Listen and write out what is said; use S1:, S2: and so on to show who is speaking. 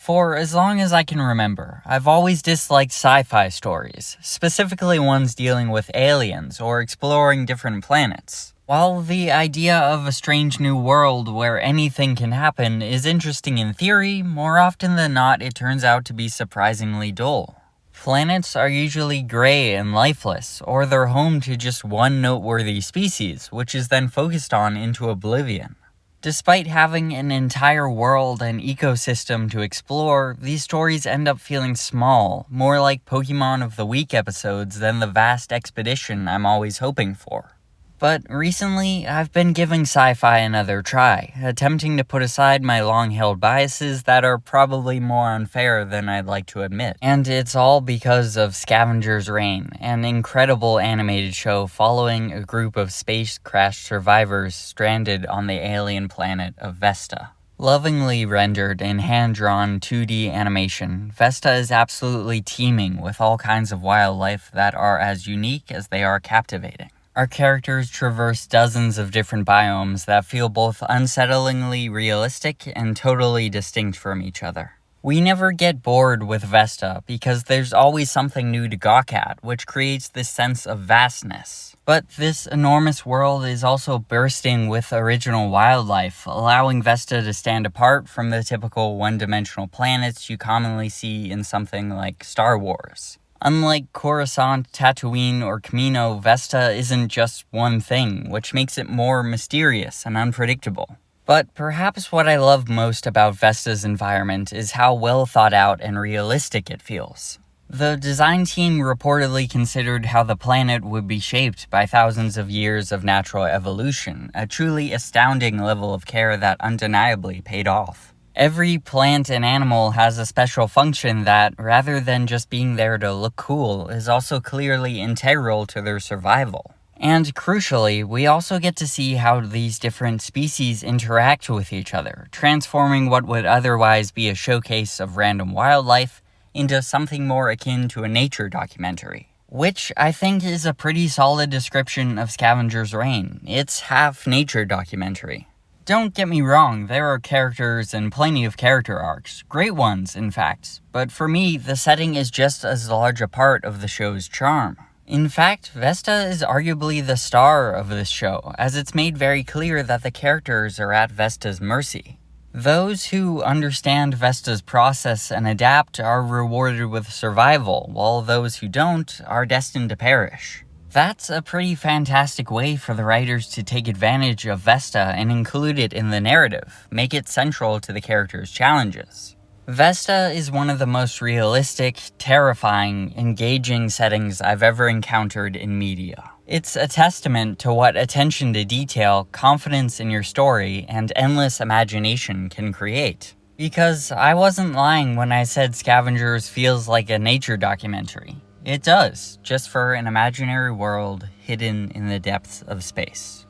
S1: For as long as I can remember, I've always disliked sci-fi stories, specifically ones dealing with aliens or exploring different planets. While the idea of a strange new world where anything can happen is interesting in theory, more often than not it turns out to be surprisingly dull. Planets are usually gray and lifeless, or they're home to just one noteworthy species, which is then focused on into oblivion. Despite having an entire world and ecosystem to explore, these stories end up feeling small, more like Pokemon of the Week episodes than the vast expedition I'm always hoping for. But recently, I've been giving sci-fi another try, attempting to put aside my long-held biases that are probably more unfair than I'd like to admit. And it's all because of Scavengers Reign, an incredible animated show following a group of space crash survivors stranded on the alien planet of Vesta. Lovingly rendered in hand-drawn 2D animation, Vesta is absolutely teeming with all kinds of wildlife that are as unique as they are captivating. Our characters traverse dozens of different biomes that feel both unsettlingly realistic and totally distinct from each other. We never get bored with Vesta because there's always something new to gawk at, which creates this sense of vastness. But this enormous world is also bursting with original wildlife, allowing Vesta to stand apart from the typical one-dimensional planets you commonly see in something like Star Wars. Unlike Coruscant, Tatooine, or Camino, Vesta isn't just one thing, which makes it more mysterious and unpredictable. But perhaps what I love most about Vesta's environment is how well thought out and realistic it feels. The design team reportedly considered how the planet would be shaped by thousands of years of natural evolution, a truly astounding level of care that undeniably paid off. Every plant and animal has a special function that, rather than just being there to look cool, is also clearly integral to their survival. And crucially, we also get to see how these different species interact with each other, transforming what would otherwise be a showcase of random wildlife into something more akin to a nature documentary. Which I think is a pretty solid description of Scavengers Reign. It's half nature documentary. Don't get me wrong, there are characters and plenty of character arcs, great ones in fact, but for me, the setting is just as large a part of the show's charm. In fact, Vesta is arguably the star of this show, as it's made very clear that the characters are at Vesta's mercy. Those who understand Vesta's process and adapt are rewarded with survival, while those who don't are destined to perish. That's a pretty fantastic way for the writers to take advantage of Vesta and include it in the narrative, make it central to the characters' challenges. Vesta is one of the most realistic, terrifying, engaging settings I've ever encountered in media. It's a testament to what attention to detail, confidence in your story, and endless imagination can create. Because I wasn't lying when I said Scavengers feels like a nature documentary. It does, just for an imaginary world hidden in the depths of space.